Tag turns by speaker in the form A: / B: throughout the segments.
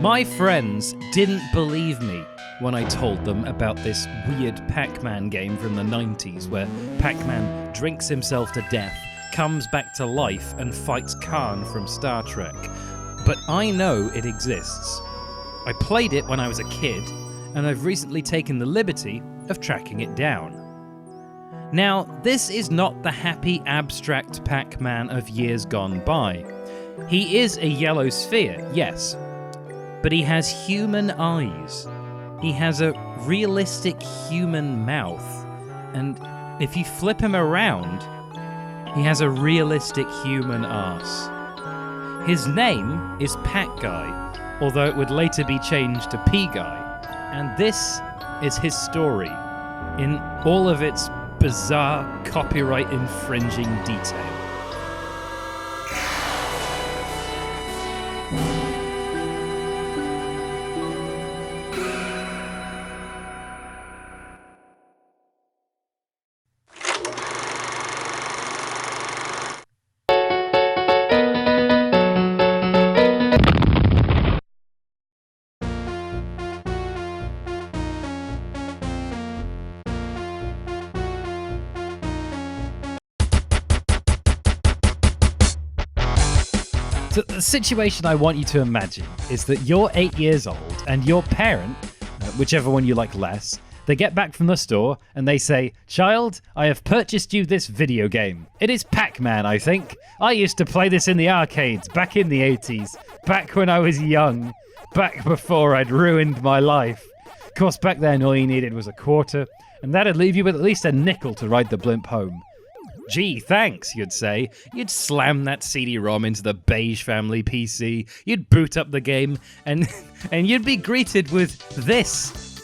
A: My friends didn't believe me when I told them about this weird Pac-Man game from the 90s where Pac-Man drinks himself to death, comes back to life and fights Khan from Star Trek. But I know it exists. I played it when I was a kid, and I've recently taken the liberty of tracking it down. Now, this is not the happy, abstract Pac-Man of years gone by. He is a yellow sphere, yes, but he has human eyes. He has a realistic human mouth, and if you flip him around, he has a realistic human arse. His name is Pac-Guy, although it would later be changed to pea-guy, and this is his story, in all of its bizarre, copyright-infringing detail. So the situation I want you to imagine is that you're 8 years old and your parent, whichever one you like less, they get back from the store and they say, "Child, I have purchased you this video game. It is Pac-Man, I think. I used to play this in the arcades back in the 80s, back when I was young, back before I'd ruined my life. Of course, back then all you needed was a quarter, and that'd leave you with at least a nickel to ride the blimp home." "Gee, thanks," you'd say. You'd slam that CD-ROM into the Beige family PC, you'd boot up the game, and you'd be greeted with this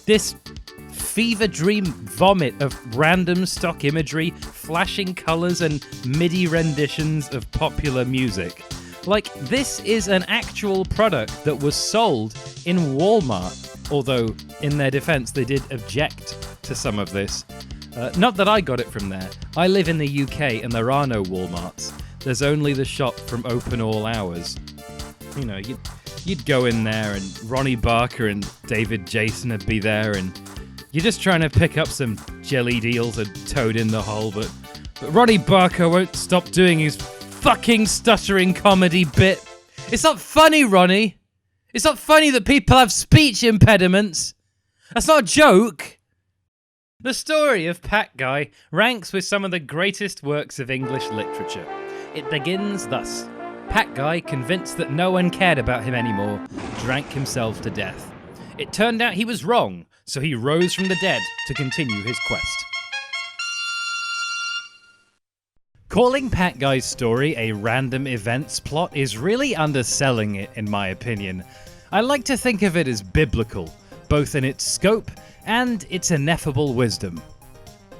A: fever dream vomit of random stock imagery, flashing colours, and MIDI renditions of popular music. Like, this is an actual product that was sold in Walmart, although, in their defence, they did object to some of this. Not that I got it from there. I live in the UK and there are no Walmarts. There's only the shop from open all hours. You know, you'd go in there and Ronnie Barker and David Jason would be there and you're just trying to pick up some jelly deals and toad in the hole, but Ronnie Barker won't stop doing his fucking stuttering comedy bit. It's not funny, Ronnie. It's not funny that people have speech impediments. That's not a joke. The story of Pac-Guy ranks with some of the greatest works of English literature. It begins thus. Pac-Guy, convinced that no one cared about him anymore, drank himself to death. It turned out he was wrong, so he rose from the dead to continue his quest. Calling Pac-Guy's story a random events plot is really underselling it, in my opinion. I like to think of it as biblical, both in its scope and its ineffable wisdom.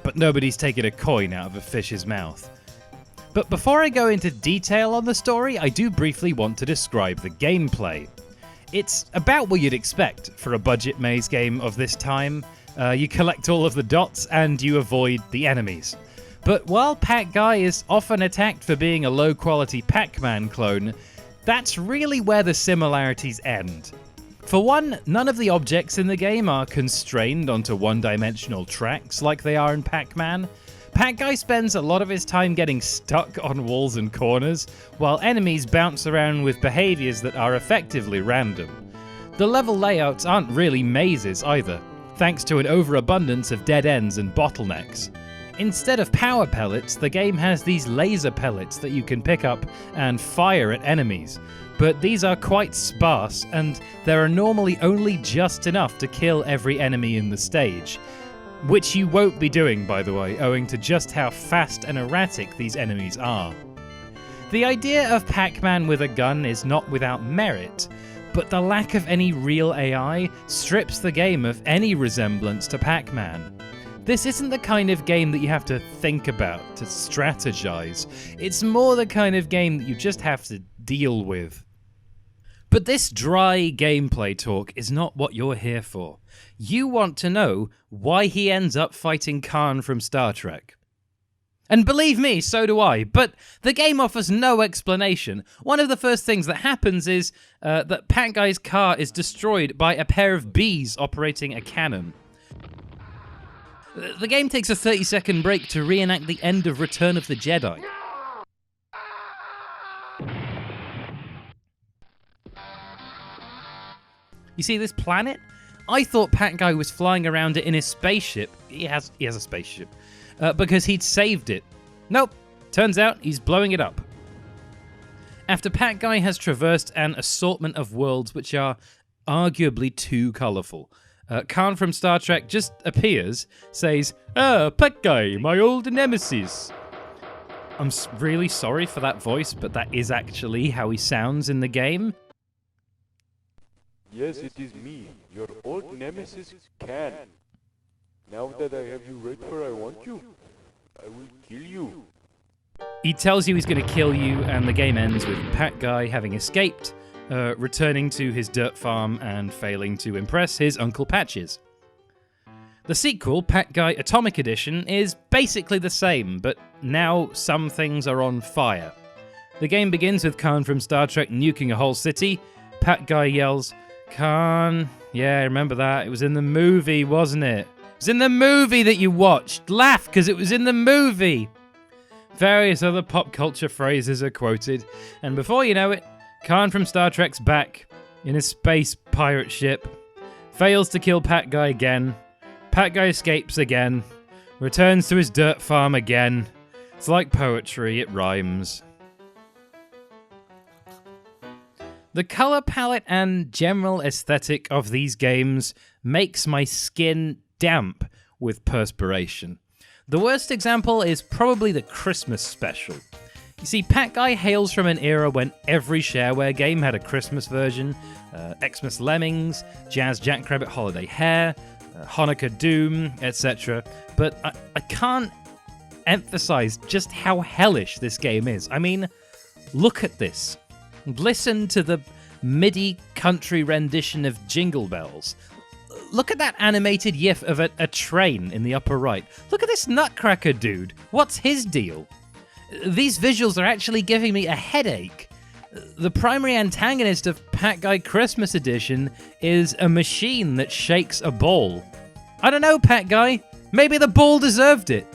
A: But nobody's taken a coin out of a fish's mouth. But before I go into detail on the story, I do briefly want to describe the gameplay. It's about what you'd expect for a budget maze game of this time. You collect all of the dots and you avoid the enemies. But while Pac-Guy is often attacked for being a low-quality Pac-Man clone, that's really where the similarities end. For one, none of the objects in the game are constrained onto one-dimensional tracks like they are in Pac-Man. Pac-Guy spends a lot of his time getting stuck on walls and corners, while enemies bounce around with behaviours that are effectively random. The level layouts aren't really mazes either, thanks to an overabundance of dead ends and bottlenecks. Instead of power pellets, the game has these laser pellets that you can pick up and fire at enemies. But these are quite sparse, and there are normally only just enough to kill every enemy in the stage. Which you won't be doing, by the way, owing to just how fast and erratic these enemies are. The idea of Pac-Man with a gun is not without merit, but the lack of any real AI strips the game of any resemblance to Pac-Man. This isn't the kind of game that you have to think about, to strategize. It's more the kind of game that you just have to deal with. But this dry gameplay talk is not what you're here for. You want to know why he ends up fighting Khan from Star Trek. And believe me, so do I, but the game offers no explanation. One of the first things that happens is that Pac-Guy's car is destroyed by a pair of bees operating a cannon. The game takes a 30-second break to reenact the end of Return of the Jedi. You see this planet? I thought Pac-Guy was flying around it in his spaceship. He has a spaceship. Because he'd saved it. Nope, turns out he's blowing it up. After Pac-Guy has traversed an assortment of worlds which are arguably too colourful, Khan from Star Trek just appears, says, "Ah, Pac-Guy, my old nemesis." I'm really sorry for that voice, but that is actually how he sounds in the game.
B: Yes, it is me, your old nemesis, Khan. Now that I have you right where I want you, I will kill you.
A: He tells you he's going to kill you, and the game ends with Pac-Guy having escaped, returning to his dirt farm and failing to impress his Uncle Patches. The sequel, Pac-Guy Atomic Edition, is basically the same, but now some things are on fire. The game begins with Khan from Star Trek nuking a whole city. Pac-Guy yells, "Khan, yeah, I remember that. It was in the movie, wasn't it? It was in the movie that you watched. Laugh, because it was in the movie." Various other pop culture phrases are quoted, and before you know it, Khan from Star Trek's back in a space pirate ship, fails to kill Pac-Guy again. Pac-Guy escapes again, returns to his dirt farm again. It's like poetry, it rhymes. The color palette and general aesthetic of these games makes my skin damp with perspiration. The worst example is probably the Christmas special. You see, Pac-Guy hails from an era when every shareware game had a Christmas version, Xmas Lemmings, Jazz Jackrabbit Holiday Hare, Hanukkah Doom, etc. But I can't emphasize just how hellish this game is. I mean, look at this. Listen to the MIDI country rendition of Jingle Bells. Look at that animated gif of a train in the upper right. Look at this nutcracker dude. What's his deal? These visuals are actually giving me a headache. The primary antagonist of Pac-Guy Christmas Edition is a machine that shakes a ball. I don't know, Pac-Guy. Maybe the ball deserved it.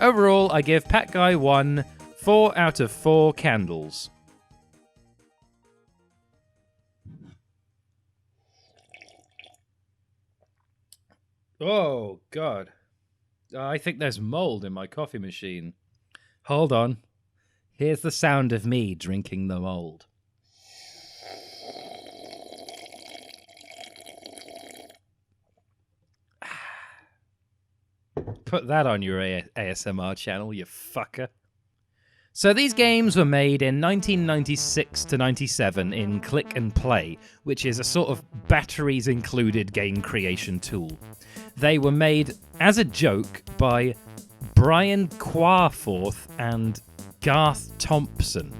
A: Overall, I give Pac-Guy 1 4 out of 4 candles. Oh, God. I think there's mold in my coffee machine. Hold on. Here's the sound of me drinking the mold. Put that on your ASMR channel, you fucker. So these games were made in 1996 to 97 in Click and Play, which is a sort of batteries-included game creation tool. They were made as a joke by Brian Quarforth and Garth Thompson,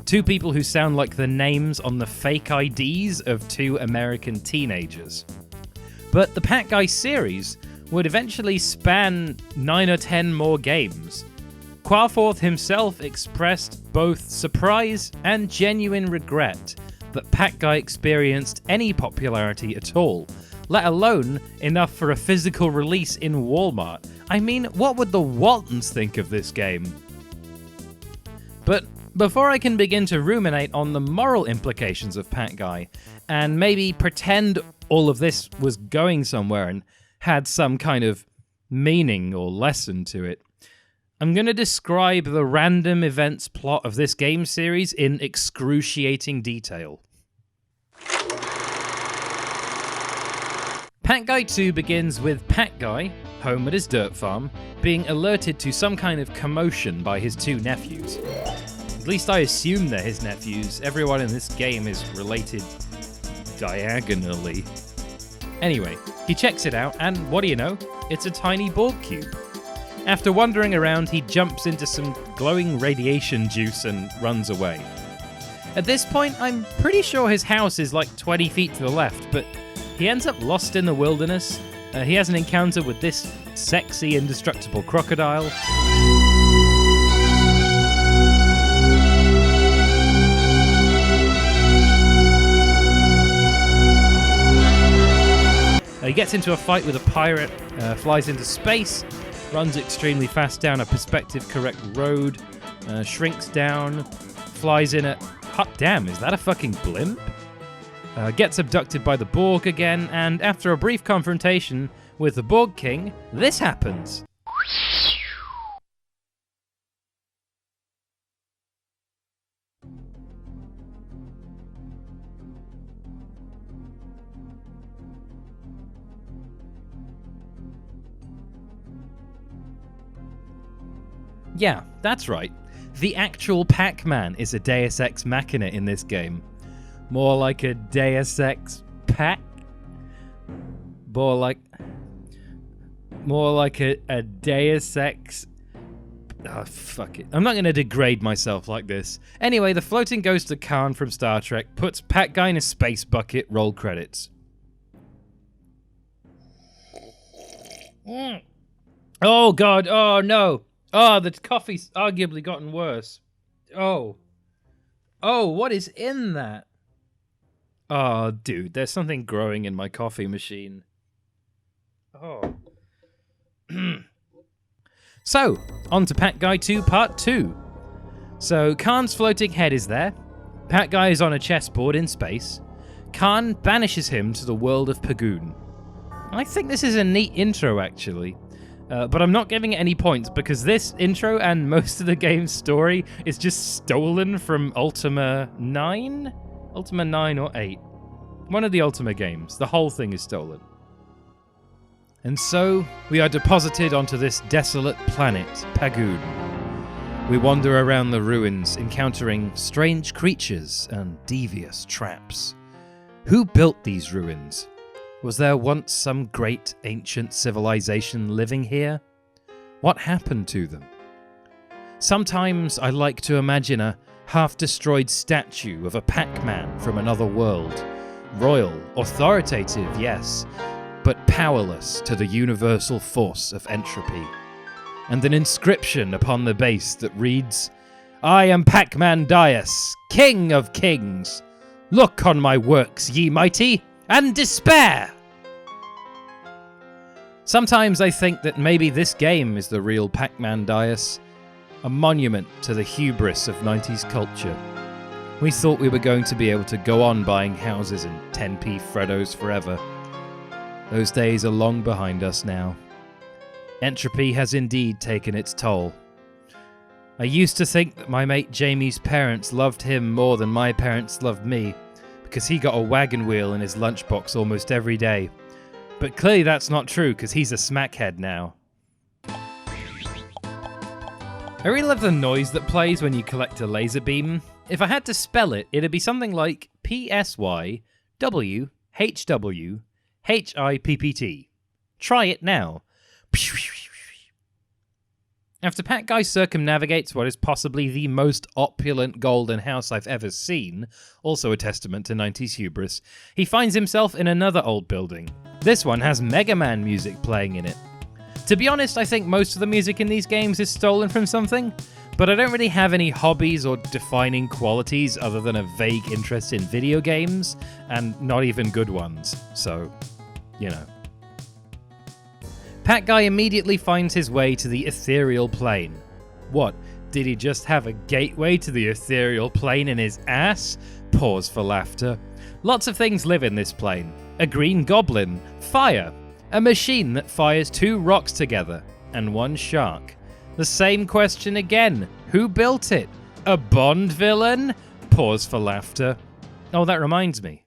A: two people who sound like the names on the fake IDs of two American teenagers. But the Pac-Guy series would eventually span 9 or 10 more games. Quarforth himself expressed both surprise and genuine regret that Pac-Guy experienced any popularity at all, let alone enough for a physical release in Walmart. I mean, what would the Waltons think of this game? But before I can begin to ruminate on the moral implications of Pac-Guy, and maybe pretend all of this was going somewhere and had some kind of meaning or lesson to it, I'm going to describe the random events plot of this game series in excruciating detail. Pac-Guy 2 begins with Pac-Guy, home at his dirt farm, being alerted to some kind of commotion by his two nephews. At least I assume they're his nephews. Everyone in this game is related diagonally. Anyway, he checks it out, and what do you know? It's a tiny Borg cube. After wandering around, he jumps into some glowing radiation juice and runs away. At this point, I'm pretty sure his house is like 20 feet to the left, but he ends up lost in the wilderness. He has an encounter with this sexy, indestructible crocodile. He gets into a fight with a pirate, flies into space, runs extremely fast down a perspective-correct road, shrinks down, flies in a... Hot damn, is that a fucking blimp? Gets abducted by the Borg again, and after a brief confrontation with the Borg King, this happens. Yeah, that's right. The actual Pac-Man is a deus ex machina in this game. More like a deus ex pac? More like a deus ex... Oh, fuck it. I'm not going to degrade myself like this. Anyway, the floating ghost of Khan from Star Trek puts Pac-Guy in a space bucket, roll credits. Oh god, oh no. Oh, the coffee's arguably gotten worse. Oh, what is in that? Oh, dude, there's something growing in my coffee machine. Oh. So, on to Pac-Guy 2 Part 2. So, Khan's floating head is there. Pac-Guy is on a chessboard in space. Khan banishes him to the world of Pagoon. I think this is a neat intro, actually. But I'm not giving it any points because this intro and most of the game's story is just stolen from Ultima 9? Ultima 9 or 8. One of the Ultima games. The whole thing is stolen. And so, we are deposited onto this desolate planet, Pagoon. We wander around the ruins, encountering strange creatures and devious traps. Who built these ruins? Was there once some great ancient civilization living here? What happened to them? Sometimes I like to imagine a half-destroyed statue of a Pac-Man from another world. Royal, authoritative, yes, but powerless to the universal force of entropy. And an inscription upon the base that reads, "I am Pac-Man Deus, King of Kings. Look on my works, ye mighty, and despair!" Sometimes I think that maybe this game is the real Pac-Man Deus, a monument to the hubris of 90s culture. We thought we were going to be able to go on buying houses and 10p Freddos forever. Those days are long behind us now. Entropy has indeed taken its toll. I used to think that my mate Jamie's parents loved him more than my parents loved me, because he got a wagon wheel in his lunchbox almost every day. But clearly that's not true, because he's a smackhead now. I really love the noise that plays when you collect a laser beam. If I had to spell it, it'd be something like PSYWHWHIPPT. Try it now. After Pac-Guy circumnavigates what is possibly the most opulent golden house I've ever seen, also a testament to 90s hubris, he finds himself in another old building. This one has Mega Man music playing in it. To be honest, I think most of the music in these games is stolen from something, but I don't really have any hobbies or defining qualities other than a vague interest in video games, and not even good ones, so, you know. Pac-Guy immediately finds his way to the ethereal plane. What, did he just have a gateway to the ethereal plane in his ass? Pause for laughter. Lots of things live in this plane. A green goblin, fire, a machine that fires 2 rocks together, and 1 shark. The same question again. Who built it? A Bond villain? Pause for laughter. Oh, that reminds me.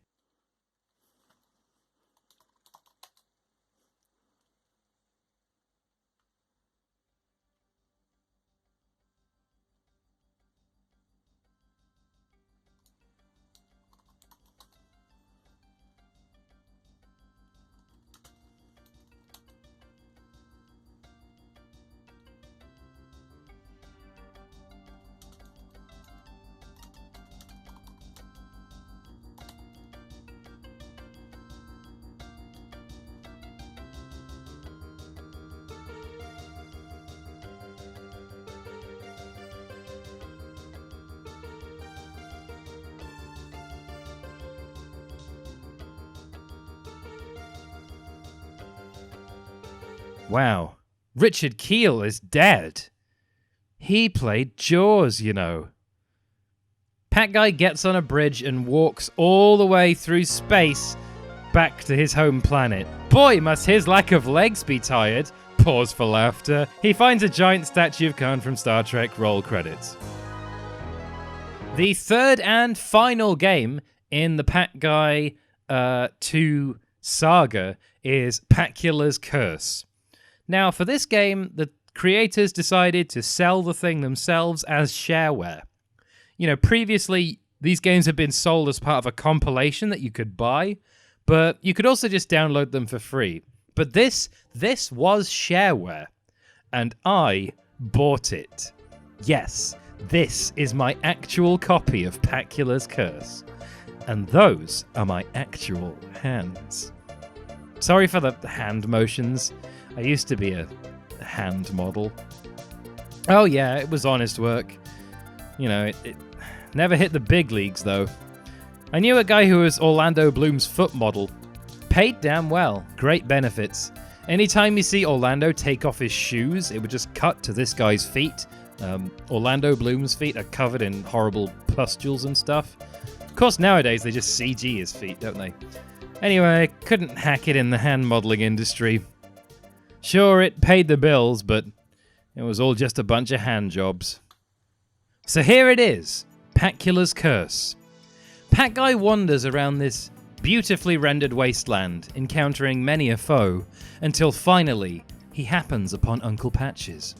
A: Wow. Richard Keel is dead. He played Jaws, you know. Pac-Guy gets on a bridge and walks all the way through space back to his home planet. Boy, must his lack of legs be tired. Pause for laughter. He finds a giant statue of Khan from Star Trek. Roll credits. The third and final game in the Pac-Guy 2 saga is Pacula's Curse. Now, for this game, the creators decided to sell the thing themselves as shareware. You know, previously, these games had been sold as part of a compilation that you could buy, but you could also just download them for free. But this was shareware, and I bought it. Yes, this is my actual copy of Pacula's Curse, and those are my actual hands. Sorry for the hand motions. I used to be a hand model. Oh yeah, it was honest work. You know, it never hit the big leagues, though. I knew a guy who was Orlando Bloom's foot model. Paid damn well. Great benefits. Anytime you see Orlando take off his shoes, it would just cut to this guy's feet. Orlando Bloom's feet are covered in horrible pustules and stuff. Of course, nowadays they just CG his feet, don't they? Anyway, couldn't hack it in the hand modeling industry. Sure, it paid the bills, but it was all just a bunch of hand jobs. So here it is, Pacula's Curse. Pac-Guy wanders around this beautifully rendered wasteland, encountering many a foe, until finally he happens upon Uncle Patches.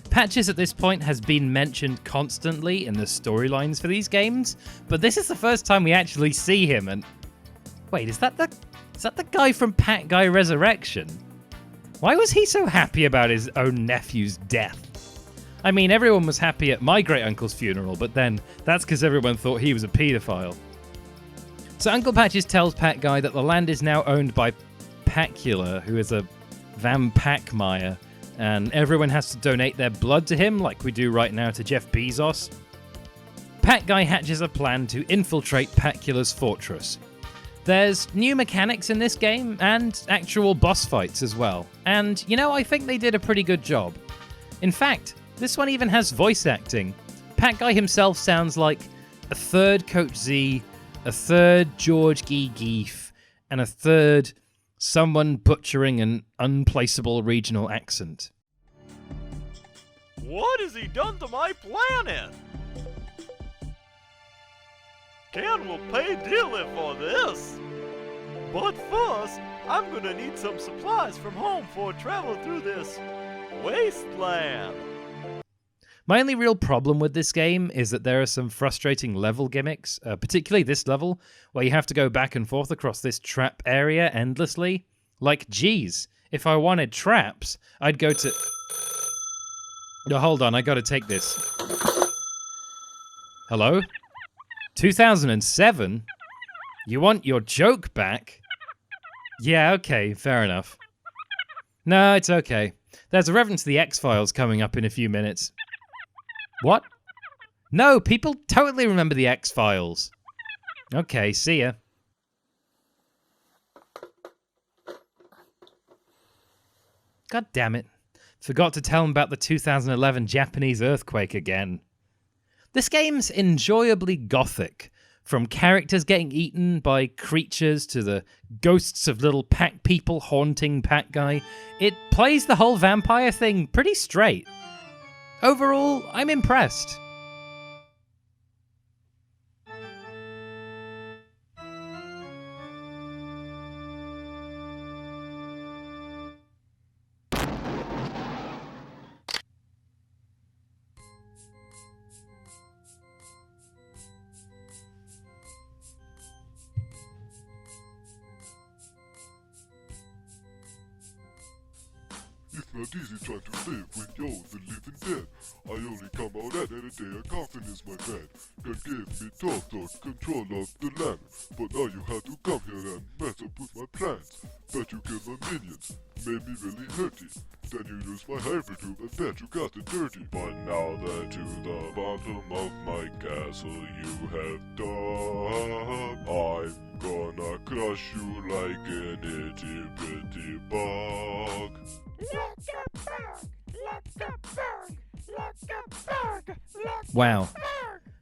A: Patches at this point has been mentioned constantly in the storylines for these games, but this is the first time we actually see him, and... Wait, is that the guy from Pac-Guy Resurrection? Why was he so happy about his own nephew's death? I mean, everyone was happy at my great-uncle's funeral, but then that's because everyone thought he was a paedophile. So Uncle Patches tells Pac-Guy that the land is now owned by Pacula, who is a vampire, and everyone has to donate their blood to him, like we do right now to Jeff Bezos. Pac-Guy hatches a plan to infiltrate Pacula's fortress. There's new mechanics in this game, and actual boss fights as well. And, you know, I think they did a pretty good job. In fact, this one even has voice acting. Pac-Guy himself sounds like a third Coach Z, a third George Geef, and a third someone butchering an unplaceable regional accent.
C: What has he done to my planet? Ken will pay dearly for this. But first, I'm gonna need some supplies from home for travel through this wasteland.
A: My only real problem with this game is that there are some frustrating level gimmicks, particularly this level, where you have to go back and forth across this trap area endlessly. Like, geez, if I wanted traps, I'd go to... No, hold on, I gotta take this. Hello? 2007? You want your joke back? Yeah, okay, fair enough. No, it's okay. There's a reference to the X-Files coming up in a few minutes. What? No, people totally remember the X-Files. Okay, see ya. God damn it. Forgot to tell him about the 2011 Japanese earthquake again. This game's enjoyably gothic. From characters getting eaten by creatures to the ghosts of little pack people haunting Pac-Guy, it plays the whole vampire thing pretty straight. Overall, I'm impressed.
D: It's not easy trying to live when you're the living dead. I only come out at it a day of confidence, my friend. God gave me total control of the land. But now you have to come here and mess up with my plans. Bet you killed my minions, made me really hurty. Then you used my hypertube and bet you got it dirty. But now that to the bottom of my castle you have dug, I'm gonna crush you like an itty bitty bug.
A: Wow.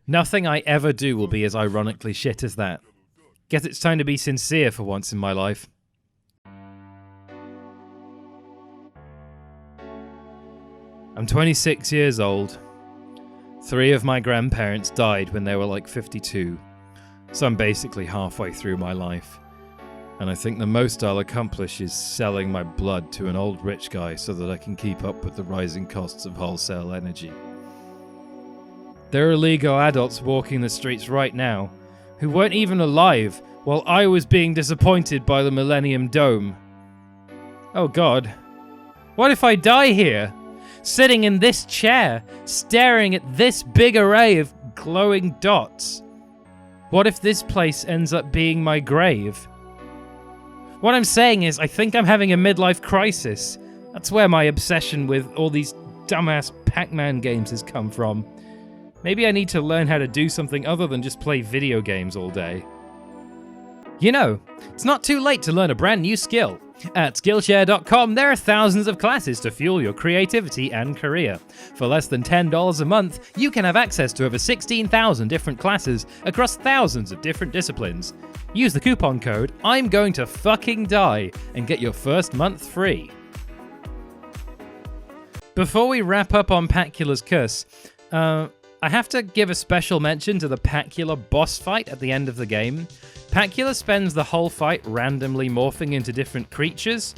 A: Nothing I ever do will be as ironically shit as that. Guess it's time to be sincere for once in my life. I'm 26 years old. 3 of my grandparents died when they were like 52, so I'm basically halfway through my life. And I think the most I'll accomplish is selling my blood to an old rich guy so that I can keep up with the rising costs of wholesale energy. There are legal adults walking the streets right now who weren't even alive while I was being disappointed by the Millennium Dome. Oh God. What if I die here? Sitting in this chair, staring at this big array of glowing dots? What if this place ends up being my grave? What I'm saying is, I think I'm having a midlife crisis. That's where my obsession with all these dumbass Pac-Man games has come from. Maybe I need to learn how to do something other than just play video games all day. You know, it's not too late to learn a brand new skill. At Skillshare.com, there are thousands of classes to fuel your creativity and career. For less than $10 a month, you can have access to over 16,000 different classes across thousands of different disciplines. Use the coupon code I'm going to fucking die and get your first month free. Before we wrap up on Pacula's curse, I have to give a special mention to the Pacula boss fight at the end of the game. Pacula spends the whole fight randomly morphing into different creatures.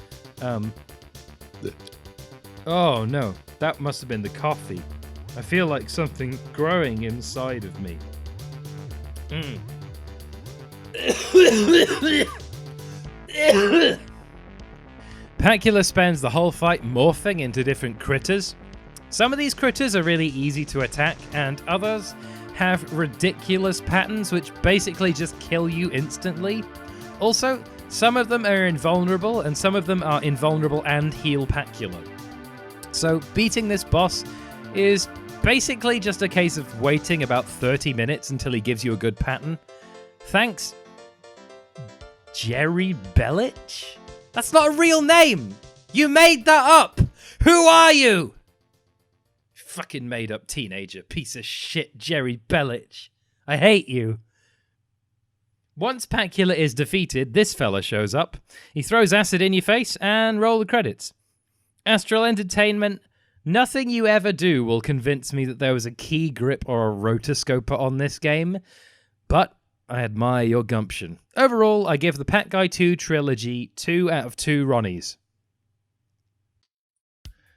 A: Oh no, that must have been the coffee. I feel like something growing inside of me. Pacula spends the whole fight morphing into different critters. Some of these critters are really easy to attack, and others have ridiculous patterns which basically just kill you instantly. Also, some of them are invulnerable, and some of them are invulnerable and heal Pacula. So beating this boss is basically just a case of waiting about 30 minutes until he gives you a good pattern. Thanks, Jerry Bellich? That's not a real name! You made that up! Who are you? Fucking made up teenager, piece of shit, Jerry Bellich. I hate you. Once Pacula is defeated, this fella shows up. He throws acid in your face and roll the credits. Astral Entertainment, nothing you ever do will convince me that there was a key grip or a rotoscoper on this game, but I admire your gumption. Overall, I give the Pac-Guy 2 trilogy 2 out of 2 Ronnies.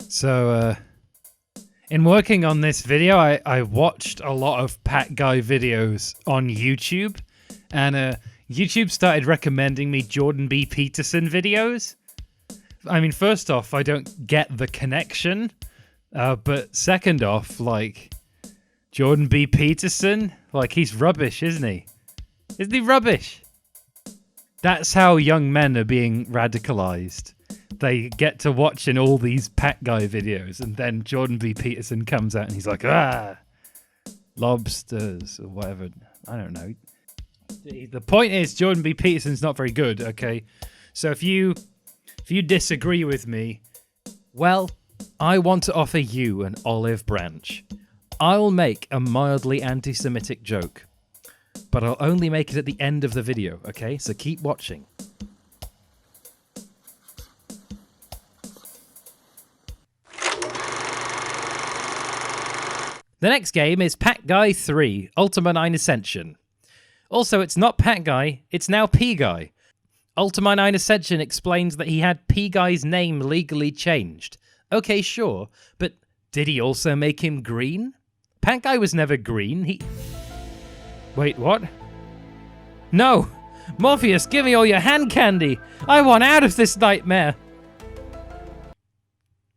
A: So, in working on this video, I watched a lot of Pac-Guy videos on YouTube, and YouTube started recommending me Jordan B. Peterson videos. I mean, first off, I don't get the connection, but second off, like, Jordan B. Peterson, like, he's rubbish, isn't he? Isn't he rubbish? That's how young men are being radicalized. They get to watching all these Pac-Guy videos, and then Jordan B. Peterson comes out and he's like, lobsters, or whatever. I don't know. The point is, Jordan B. Peterson's not very good, okay? So if you disagree with me, well, I want to offer you an olive branch. I'll make a mildly anti-Semitic joke, but I'll only make it at the end of the video, okay? So keep watching. The next game is Pac-Guy 3, Ultima 9 Ascension. Also, it's not Pac-Guy, it's now pea-guy. Ultima 9 Ascension explains that he had pea-guy's name legally changed. Okay, sure, but did he also make him green? Pac-Guy was never green, Wait, what? No! Morpheus, give me all your hand candy! I want out of this nightmare!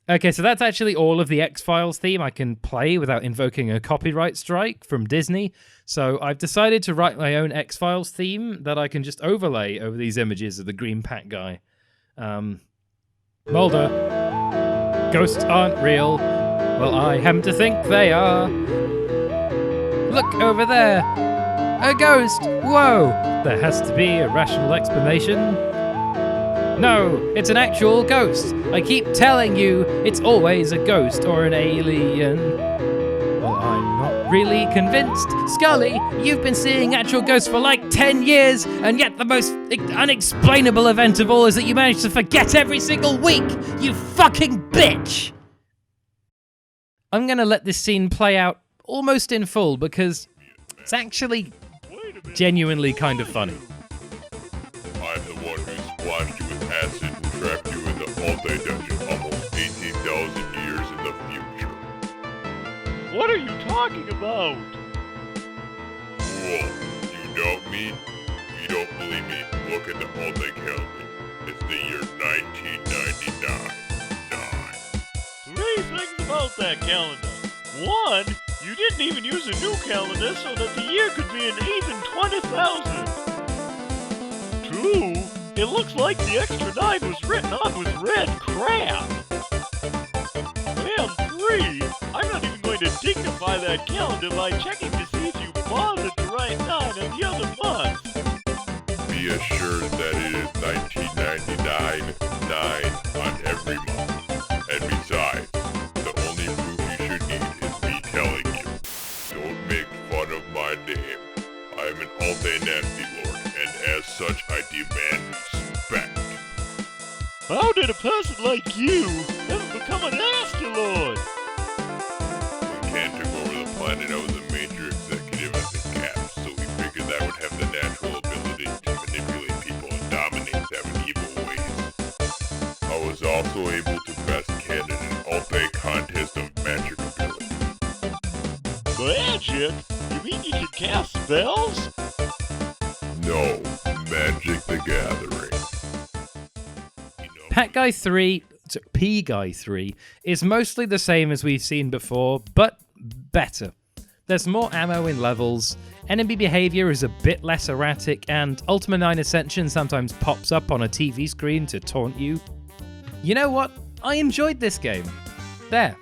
A: Okay, so that's actually all of the X-Files theme I can play without invoking a copyright strike from Disney. So I've decided to write my own X-Files theme that I can just overlay over these images of the green Pac-Guy. Mulder. Ghosts aren't real. Well, I happen to think they are. Look over there. A ghost! Whoa! There has to be a rational explanation. No, it's an actual ghost. I keep telling you, it's always a ghost or an alien. Well, I'm not really convinced. Scully, you've been seeing actual ghosts for like 10 years, and yet the most unexplainable event of all is that you manage to forget every single week, you fucking bitch! I'm gonna let this scene play out almost in full because it's actually genuinely kind of funny.
D: I'm the one who splashed you with acid and trapped you in the all-day dungeon almost 18,000 years in the future.
C: What are you talking about?
D: Whoa, you doubt me? If you don't believe me, look at the all-day calendar. It's the year 1999.
C: Three things about that calendar. One, you didn't even use a new calendar so that the year could be an even 20,000. Two, it looks like the extra 9 was written on with red crap. And three, I'm not even going to dignify that calendar by checking to see if you bothered to write 9 on the other month.
D: Be assured that it is 1999, 9 on every month. And besides, the only proof you should need is me telling you. Don't make fun of my name. I am an all-day nasty lord, and as such I demand respect.
C: How did a person like you ever become a nasty lord?
D: When Khan took over the planet, I was a major executive at the Cap, so we figured I would have the natural ability to manipulate people and dominate them in evil ways. I was also able to best Khan in an all-day contest of magic ability.
C: Magic? You mean you can cast spells?
D: No, Magic the Gathering.
A: Pac-Guy 3, Pea-guy 3, is mostly the same as we've seen before, but better. There's more ammo in levels, enemy behavior is a bit less erratic, and Ultima 9 Ascension sometimes pops up on a TV screen to taunt you. You know what? I enjoyed this game. There.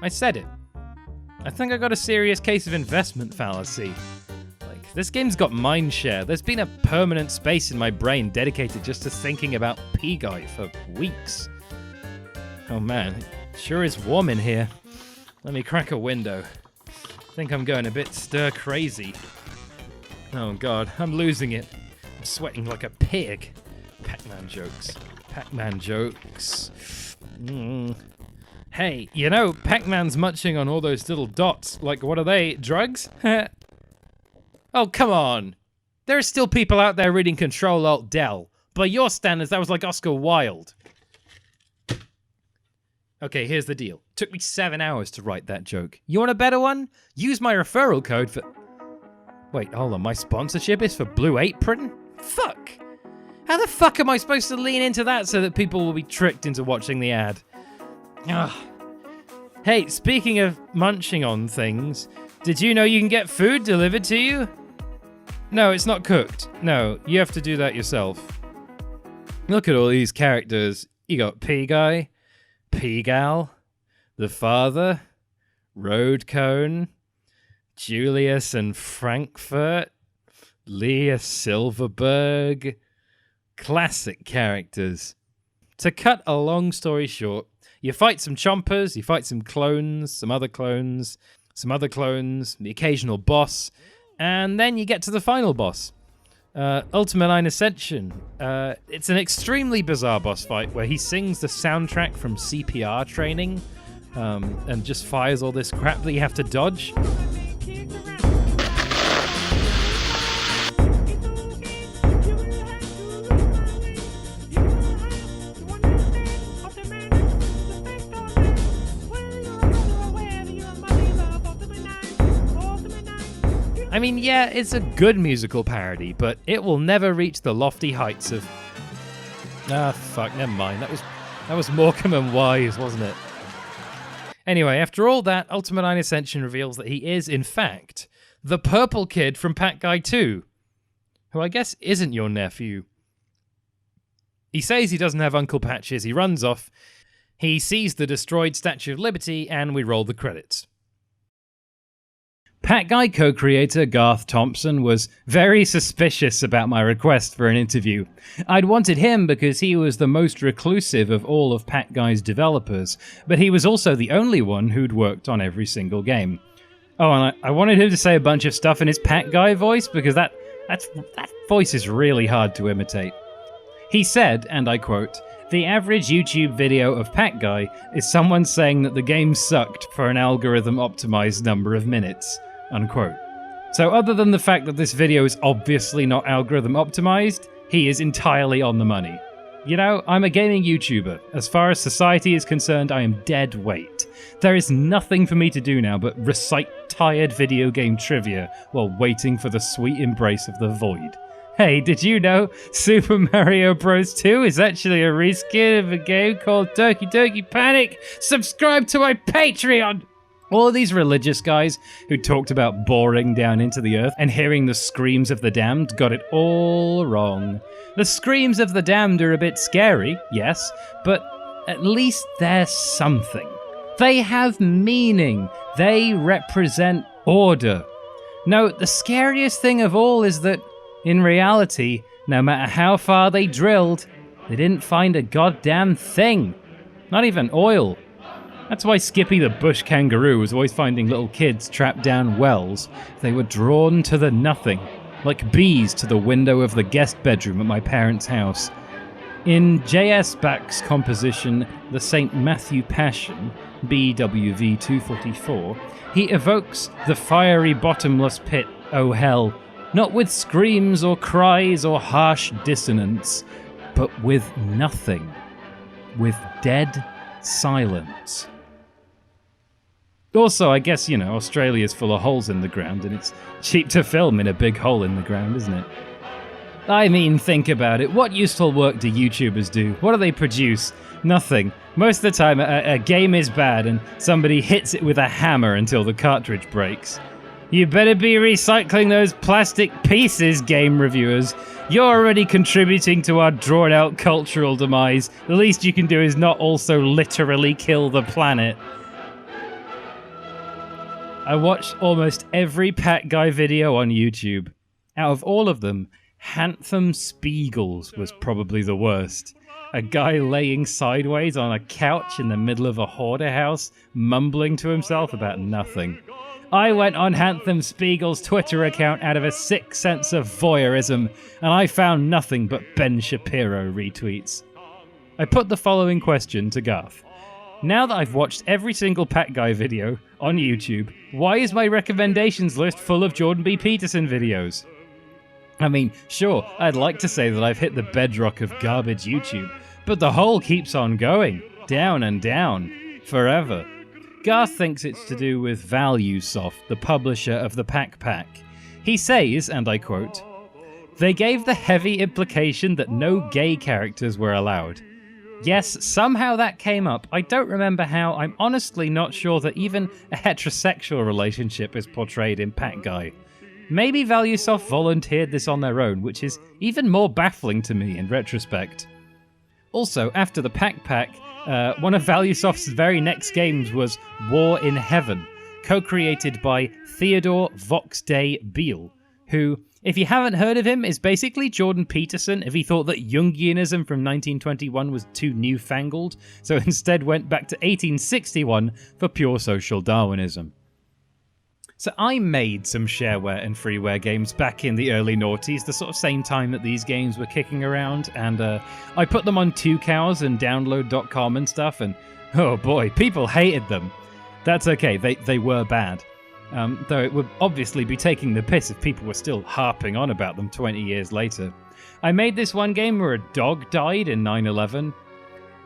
A: I said it. I think I got a serious case of investment fallacy. This game's got mindshare. There's been a permanent space in my brain dedicated just to thinking about Pac-Guy for weeks. Oh man, it sure is warm in here. Let me crack a window. I think I'm going a bit stir crazy. Oh god, I'm losing it. I'm sweating like a pig. Pac-Man jokes. Pac-Man jokes. Hey, you know, Pac-Man's munching on all those little dots. Like, what are they? Drugs? Oh, come on. There are still people out there reading Control-Alt-Del. By your standards, that was like Oscar Wilde. Okay, here's the deal. Took me 7 hours to write that joke. You want a better one? Use my referral code for... Wait, hold on. My sponsorship is for Blue Apron? Fuck. How the fuck am I supposed to lean into that so that people will be tricked into watching the ad? Ugh. Hey, speaking of munching on things, did you know you can get food delivered to you? No, it's not cooked. No, you have to do that yourself. Look at all these characters. You got Pac-Guy, P-Gal, the father, Road Cone, Julius and Frankfurt, Leah Silverberg. Classic characters. To cut a long story short, you fight some chompers, you fight some clones, some other clones, the occasional boss, and then you get to the final boss. Ultima 9 Ascension. It's an extremely bizarre boss fight where he sings the soundtrack from CPR training and just fires all this crap that you have to dodge. I mean, yeah, it's a good musical parody, but it will never reach the lofty heights of... Ah, fuck, never mind. That was Morecambe and Wise, wasn't it? Anyway, after all that, Ultima 9 Ascension reveals that he is, in fact, the purple kid from Pac-Guy 2, who I guess isn't your nephew. He says he doesn't have Uncle Patches, he runs off, he sees the destroyed Statue of Liberty, and we roll the credits. Pac-Guy co-creator Garth Thompson was very suspicious about my request for an interview. I'd wanted him because he was the most reclusive of all of Pac-Guy's developers, but he was also the only one who'd worked on every single game. Oh, and I wanted him to say a bunch of stuff in his Pac-Guy voice because that voice is really hard to imitate. He said, and I quote, "The average YouTube video of Pac-Guy is someone saying that the game sucked for an algorithm-optimized number of minutes," unquote. So other than the fact that this video is obviously not algorithm-optimized, he is entirely on the money. You know, I'm a gaming YouTuber. As far as society is concerned, I am dead weight. There is nothing for me to do now but recite tired video game trivia while waiting for the sweet embrace of the void. Hey, did you know Super Mario Bros. 2 is actually a reskin of a game called Doki Doki Panic? Subscribe to my Patreon! All of these religious guys who talked about boring down into the earth and hearing the screams of the damned got it all wrong. The screams of the damned are a bit scary, yes, but at least they're something. They have meaning. They represent order. No, the scariest thing of all is that, in reality, no matter how far they drilled, they didn't find a goddamn thing. Not even oil. That's why Skippy the bush kangaroo was always finding little kids trapped down wells. They were drawn to the nothing, like bees to the window of the guest bedroom at my parents' house. In J.S. Bach's composition, The St. Matthew Passion, BWV 244, he evokes the fiery bottomless pit, oh hell, not with screams or cries or harsh dissonance, but with nothing, with dead silence. Also, I guess, you know, Australia's full of holes in the ground, and it's cheap to film in a big hole in the ground, isn't it? I mean, think about it. What useful work do YouTubers do? What do they produce? Nothing. Most of the time, a game is bad, and somebody hits it with a hammer until the cartridge breaks. You better be recycling those plastic pieces, game reviewers. You're already contributing to our drawn-out cultural demise. The least you can do is not also literally kill the planet. I watched almost every Pac-Guy video on YouTube. Out of all of them, Handsome Spiegels was probably the worst. A guy laying sideways on a couch in the middle of a hoarder house, mumbling to himself about nothing. I went on Handsome Spiegel's Twitter account out of a sick sense of voyeurism, and I found nothing but Ben Shapiro retweets. I put the following question to Garth. Now that I've watched every single Pac-Guy video on YouTube, why is my recommendations list full of Jordan B. Peterson videos? I mean, sure, I'd like to say that I've hit the bedrock of garbage YouTube, but the hole keeps on going, down and down, forever. Garth thinks it's to do with ValueSoft, the publisher of the Pac. He says, and I quote, "They gave the heavy implication that no gay characters were allowed. Yes, somehow that came up. I don't remember how. I'm honestly not sure that even a heterosexual relationship is portrayed in Pac-Guy. Maybe ValueSoft volunteered this on their own, which is even more baffling to me in retrospect." Also, after the Pac, one of ValueSoft's very next games was War in Heaven, co-created by Theodore Voxday Beale, who, if you haven't heard of him, is basically Jordan Peterson if he thought that Jungianism from 1921 was too newfangled, so instead went back to 1861 for pure social Darwinism. So I made some shareware and freeware games back in the early noughties, the sort of same time that these games were kicking around, and I put them on 2cows and download.com and stuff, and oh boy, people hated them. That's okay, they were bad. Though it would obviously be taking the piss if people were still harping on about them 20 years later. I made this one game where a dog died in 9/11.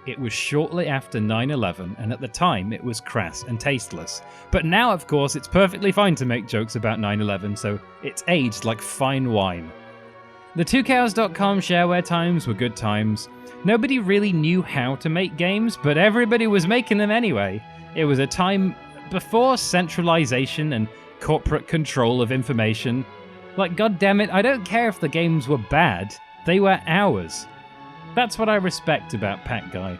A: It was shortly after 9/11, and at the time it was crass and tasteless. But now, of course, it's perfectly fine to make jokes about 9/11, so it's aged like fine wine. The 2cows.com shareware times were good times. Nobody really knew how to make games, but everybody was making them anyway. It was a time before centralization and corporate control of information. Like, goddammit, I don't care if the games were bad, they were ours. That's what I respect about Pac-Guy.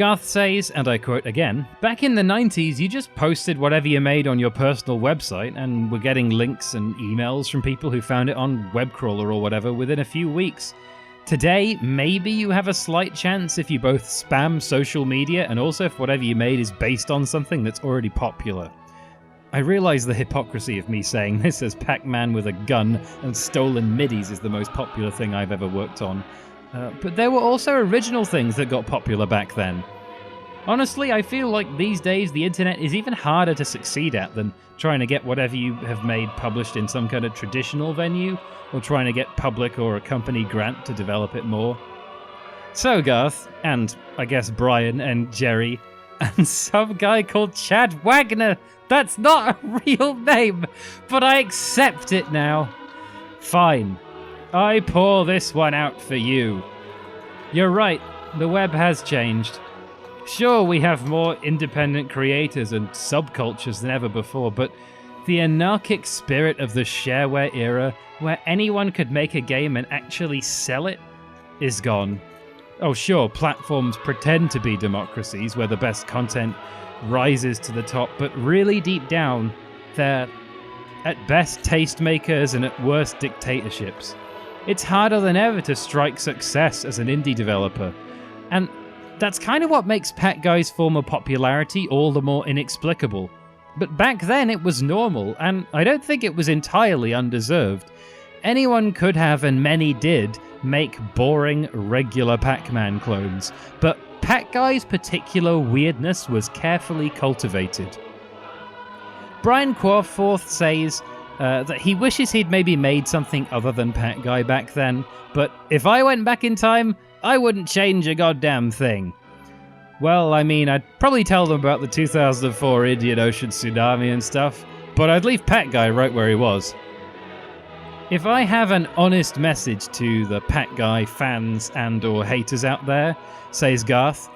A: Garth says, and I quote again, "Back in the 90s, you just posted whatever you made on your personal website and were getting links and emails from people who found it on Webcrawler or whatever within a few weeks. Today, maybe you have a slight chance if you both spam social media and also if whatever you made is based on something that's already popular." I realize the hypocrisy of me saying this as Pac-Man with a gun and stolen midis is the most popular thing I've ever worked on. But there were also original things that got popular back then. Honestly, I feel like these days the internet is even harder to succeed at than trying to get whatever you have made published in some kind of traditional venue, or trying to get public or a company grant to develop it more. So Garth, and I guess Brian and Jerry, and some guy called Chad Wagner, that's not a real name, but I accept it now. Fine. I pour this one out for you. You're right, the web has changed. Sure, we have more independent creators and subcultures than ever before, but the anarchic spirit of the shareware era, where anyone could make a game and actually sell it, is gone. Oh sure, platforms pretend to be democracies where the best content rises to the top, but really deep down, they're at best tastemakers and at worst dictatorships. It's harder than ever to strike success as an indie developer, and that's kind of what makes Pac-Guy's former popularity all the more inexplicable. But back then it was normal, and I don't think it was entirely undeserved. Anyone could have, and many did, make boring, regular Pac-Man clones, but Pac-Guy's particular weirdness was carefully cultivated. Brian Quarforth says that he wishes he'd maybe made something other than Pac-Guy back then, but if I went back in time, I wouldn't change a goddamn thing. Well, I mean, I'd probably tell them about the 2004 Indian Ocean tsunami and stuff, but I'd leave Pac-Guy right where he was. If I have an honest message to the Pac-Guy fans and or haters out there, says Garth,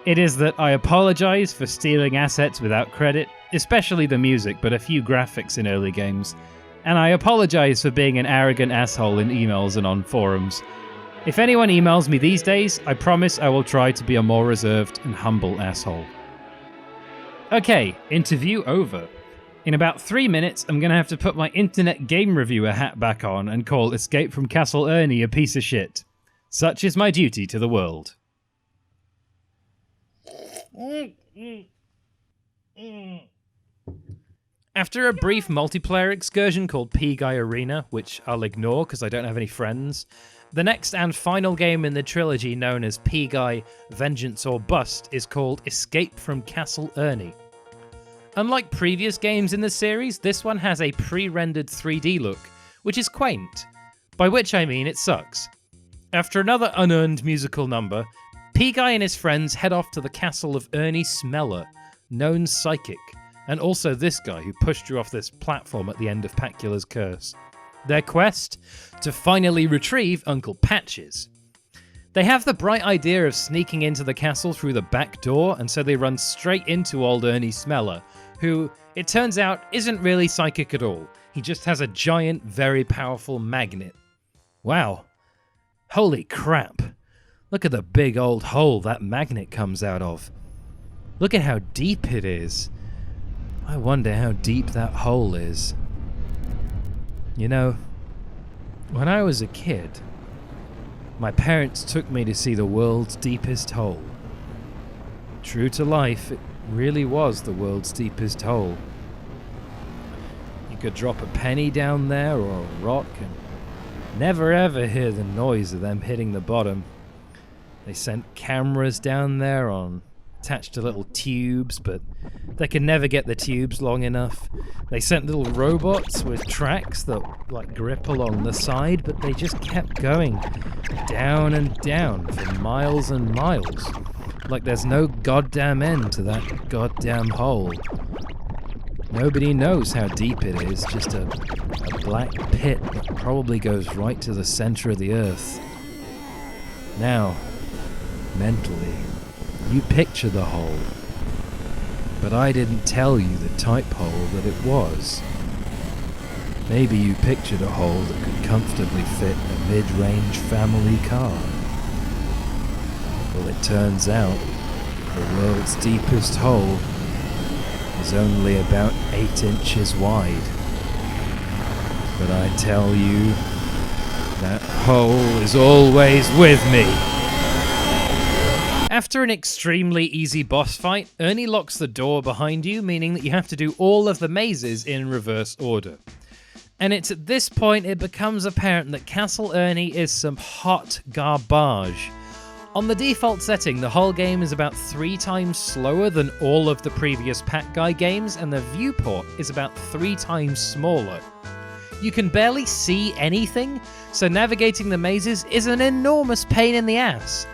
A: it is that I apologize for stealing assets without credit, especially the music, but a few graphics in early games. And I apologize for being an arrogant asshole in emails and on forums. If anyone emails me these days, I promise I will try to be a more reserved and humble asshole. Okay, interview over. In about 3 minutes, I'm going to have to put my internet game reviewer hat back on and call Escape from Castle Ernie a piece of shit. Such is my duty to the world. After a brief multiplayer excursion called Pea-guy Arena, which I'll ignore because I don't have any friends, the next and final game in the trilogy known as Pea-guy Vengeance or Bust is called Escape from Castle Ernie. Unlike previous games in the series, this one has a pre-rendered 3D look, which is quaint, by which I mean it sucks. After another unearned musical number, Pea-guy and his friends head off to the castle of Ernie Smeller, known psychic, and also this guy who pushed you off this platform at the end of Pacula's curse. Their quest? To finally retrieve Uncle Patches. They have the bright idea of sneaking into the castle through the back door, and so they run straight into old Ernie Smeller, who, it turns out, isn't really psychic at all. He just has a giant, very powerful magnet. Wow. Holy crap. Look at the big old hole that magnet comes out of. Look at how deep it is. I wonder how deep that hole is. You know, when I was a kid, my parents took me to see the world's deepest hole. True to life, it really was the world's deepest hole. You could drop a penny down there or a rock and never ever hear the noise of them hitting the bottom. They sent cameras down there attached to little tubes, but they could never get the tubes long enough. They sent little robots with tracks that grip along the side, but they just kept going down and down for miles and miles. Like there's no goddamn end to that goddamn hole. Nobody knows how deep it is, just a black pit that probably goes right to the center of the earth. Now, mentally, you picture the hole, but I didn't tell you the type hole that it was. Maybe you pictured a hole that could comfortably fit a mid-range family car. Well, it turns out The world's deepest hole is only about 8 inches wide. But I tell you, that hole is always with me. After an extremely easy boss fight, Ernie locks the door behind you, meaning that you have to do all of the mazes in reverse order. And it's at this point it becomes apparent that Castle Ernie is some hot garbage. On the default setting, the whole game is about 3 times slower than all of the previous Pac-Guy games, and the viewport is about 3 times smaller. You can barely see anything, so navigating the mazes is an enormous pain in the ass.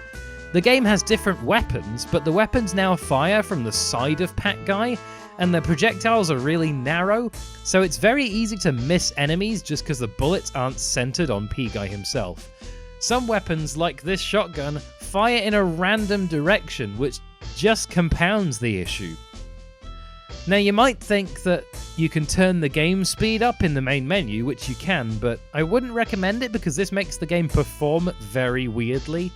A: The game has different weapons, but the weapons now fire from the side of Pac-Guy, and the projectiles are really narrow, so it's very easy to miss enemies just because the bullets aren't centered on Pea-guy himself. Some weapons, like this shotgun, fire in a random direction, which just compounds the issue. Now, you might think that you can turn the game speed up in the main menu, which you can, but I wouldn't recommend it because this makes the game perform very weirdly.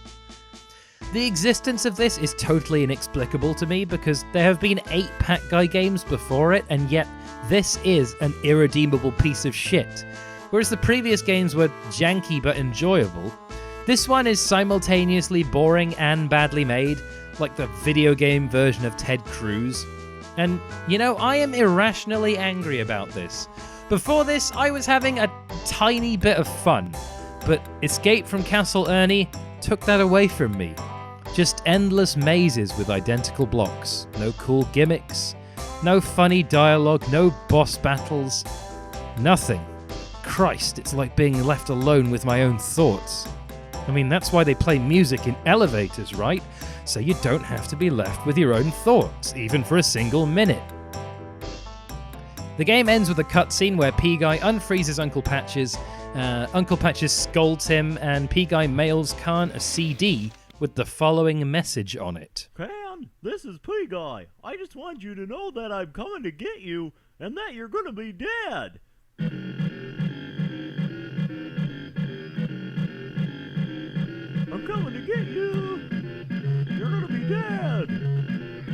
A: The existence of this is totally inexplicable to me because there have been 8 Pac-Guy games before it, and yet this is an irredeemable piece of shit. Whereas the previous games were janky but enjoyable, this one is simultaneously boring and badly made, like the video game version of Ted Cruz. And, you know, I am irrationally angry about this. Before this, I was having a tiny bit of fun, but Escape from Castle Ernie took that away from me. Just endless mazes with identical blocks, no cool gimmicks, no funny dialogue, no boss battles, nothing. Christ, it's like being left alone with my own thoughts. I mean, that's why they play music in elevators, right? So you don't have to be left with your own thoughts, even for a single minute. The game ends with a cutscene where Pea-guy unfreezes Uncle Patches, Uncle Patches scolds him, and Pea-guy mails Khan a CD with the following message on it.
C: Can, this is Pea-guy. I just want you to know that I'm coming to get you, and that you're gonna be dead. I'm coming to get you. You're gonna be dead.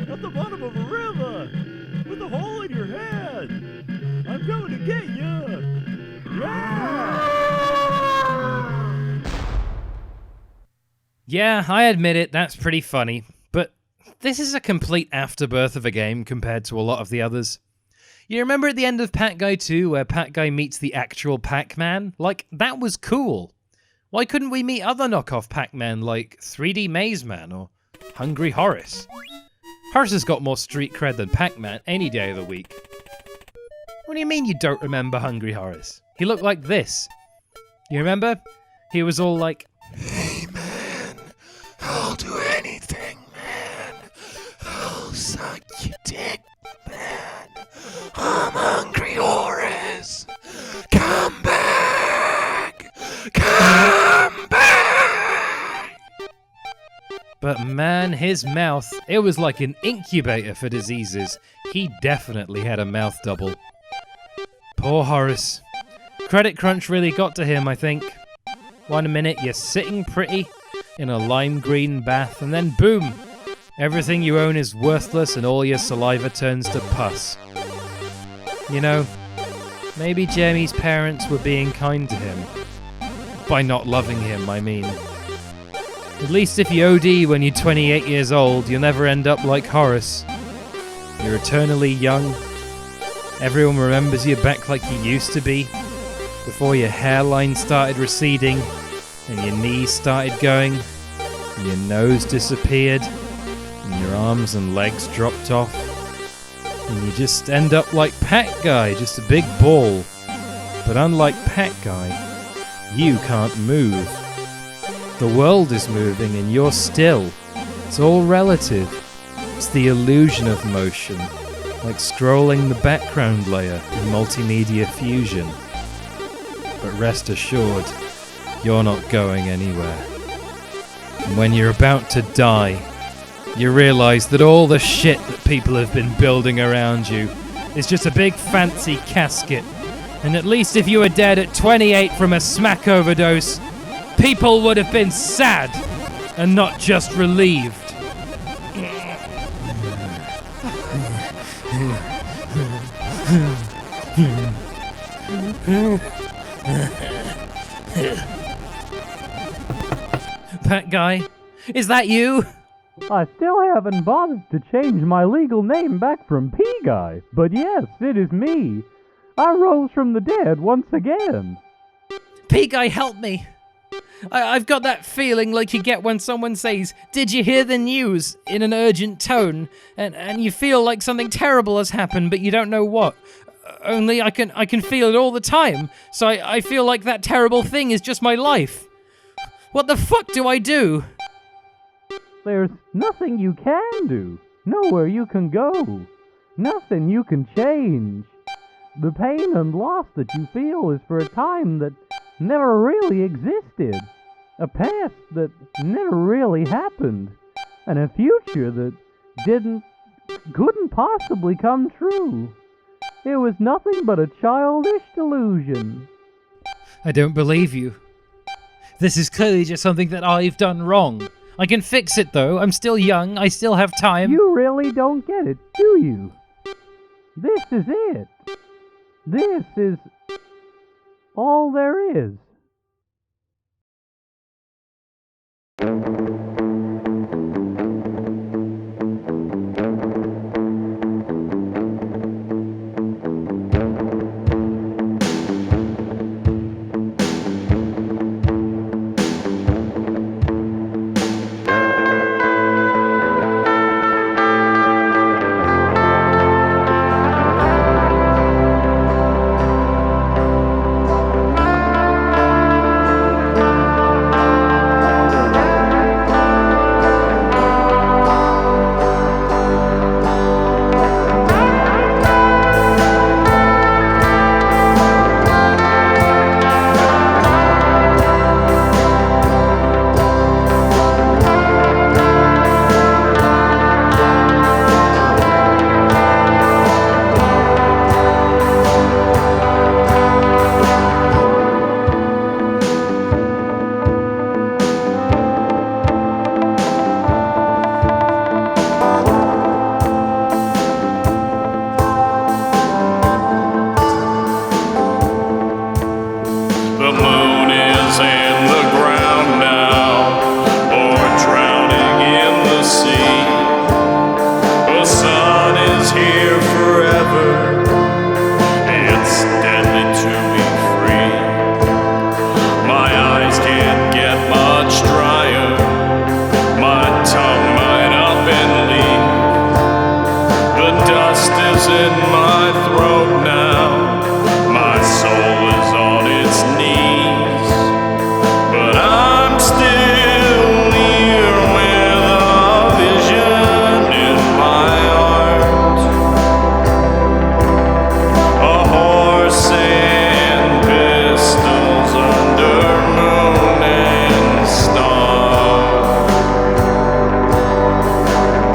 C: At the bottom of a river. With a hole in your head. I'm coming to get you. Yeah!
A: Yeah, I admit it, that's pretty funny. But this is a complete afterbirth of a game compared to a lot of the others. You remember at the end of Pac-Guy 2 where Pac-Guy meets the actual Pac-Man? Like, that was cool. Why couldn't we meet other knockoff Pac-Man like 3D Maze Man or Hungry Horace? Horace has got more street cred than Pac-Man any day of the week. What do you mean you don't remember Hungry Horace? He looked like this. You remember? He was all like,
D: Hey man, I'll do anything, man. I'll suck your dick, man. I'm Hungry Horace. Come back! Come back!
A: but man, his mouth, it was like an incubator for diseases. He definitely had a mouth double. Poor Horace. Credit crunch really got to him, I think. 1 minute you're sitting pretty in a lime green bath, and then boom! Everything you own is worthless and all your saliva turns to pus. You know, maybe Jeremy's parents were being kind to him. By not loving him, I mean. At least if you OD when you're 28 years old, you'll never end up like Horace. You're eternally young. Everyone remembers you back like you used to be, before your hairline started receding, and your knees started going, and your nose disappeared, and your arms and legs dropped off, and you just end up like Pac-Guy, just a big ball. But unlike Pac-Guy, you can't move. The world is moving and you're still. It's all relative. It's the illusion of motion, like scrolling the background layer in multimedia fusion. But rest assured, you're not going anywhere. And when you're about to die, you realize that all the shit that people have been building around you is just a big fancy casket. And at least if you were dead at 28 from a smack overdose, people would have been sad and not just relieved. Pac-Guy, is that you?
E: I still haven't bothered to change my legal name back from Pea-guy, but yes, it is me. I rose from the dead once again.
A: Pea-guy, help me. I've got that feeling like you get when someone says, "Did you hear the news?" in an urgent tone, and you feel like something terrible has happened, but you don't know what. Only I can feel it all the time, so I feel like that terrible thing is just my life. What the fuck do I do?
E: There's nothing you can do, nowhere you can go, nothing you can change. The pain and loss that you feel is for a time that never really existed, a past that never really happened, and a future that couldn't possibly come true. It was nothing but a childish delusion.
A: I don't believe you. This is clearly just something that I've done wrong. I can fix it though, I'm still young, I still have time.
E: You really don't get it, do you? This is it. This is all there is.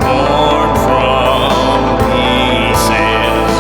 F: Born from pieces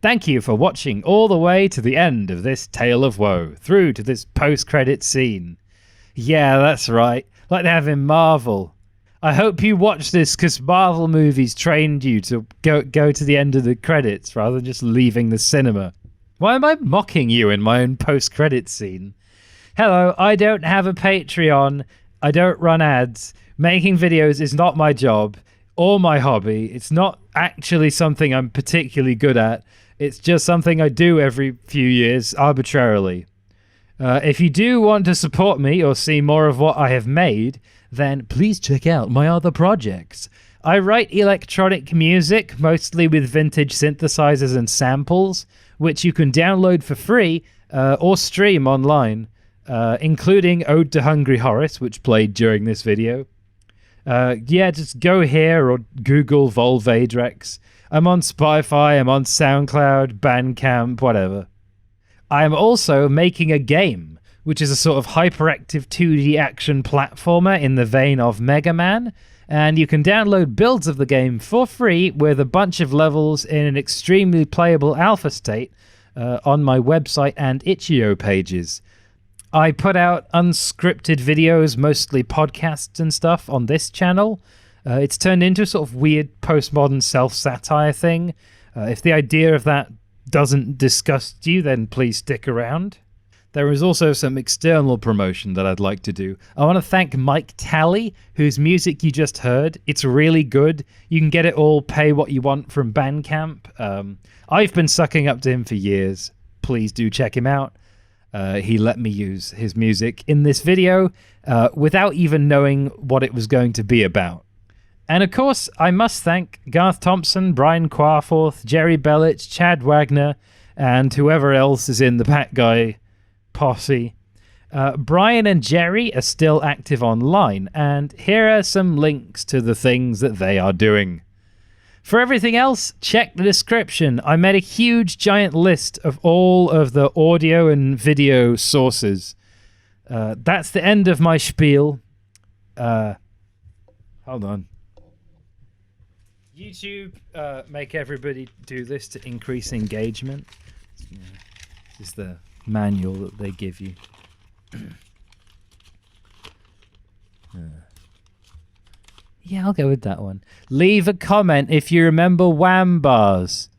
A: Thank you for watching all the way to the end of this tale of woe, through to this post-credit scene. Yeah, that's right, like they have in Marvel. I hope you watch this because Marvel movies trained you to go to the end of the credits rather than just leaving the cinema. Why am I mocking you in my own post-credit scene? Hello, I don't have a Patreon. I don't run ads. Making videos is not my job or my hobby. It's not actually something I'm particularly good at. It's just something I do every few years, arbitrarily. If you do want to support me or see more of what I have made, then please check out my other projects. I write electronic music, mostly with vintage synthesizers and samples, which you can download for free or stream online, including Ode to Hungry Horace, which played during this video. Yeah, just go here or Google Volvadrex. I'm on Spotify, I'm on SoundCloud, Bandcamp, whatever. I am also making a game, which is a sort of hyperactive 2D action platformer in the vein of Mega Man, and you can download builds of the game for free with a bunch of levels in an extremely playable alpha state on my website and itch.io pages. I put out unscripted videos, mostly podcasts and stuff, on this channel. It's turned into a sort of weird postmodern self-satire thing. If the idea of that doesn't disgust you, then please stick around. There is also some external promotion that I'd like to do. I want to thank Mike Talley, whose music you just heard. It's really good. You can get it all, pay what you want from Bandcamp. I've been sucking up to him for years. Please do check him out. He let me use his music in this video without even knowing what it was going to be about. And of course, I must thank Garth Thompson, Brian Quarforth, Jerry Bellich, Chad Wagner, and whoever else is in the Pac-Guy posse. Brian and Jerry are still active online, and here are some links to the things that they are doing. For everything else, check the description. I made a huge giant list of all of the audio and video sources. That's the end of my spiel. Hold on. YouTube, make everybody do this to increase engagement. This is the manual that they give you. Yeah, I'll go with that one. Leave a comment if you remember Wham bars.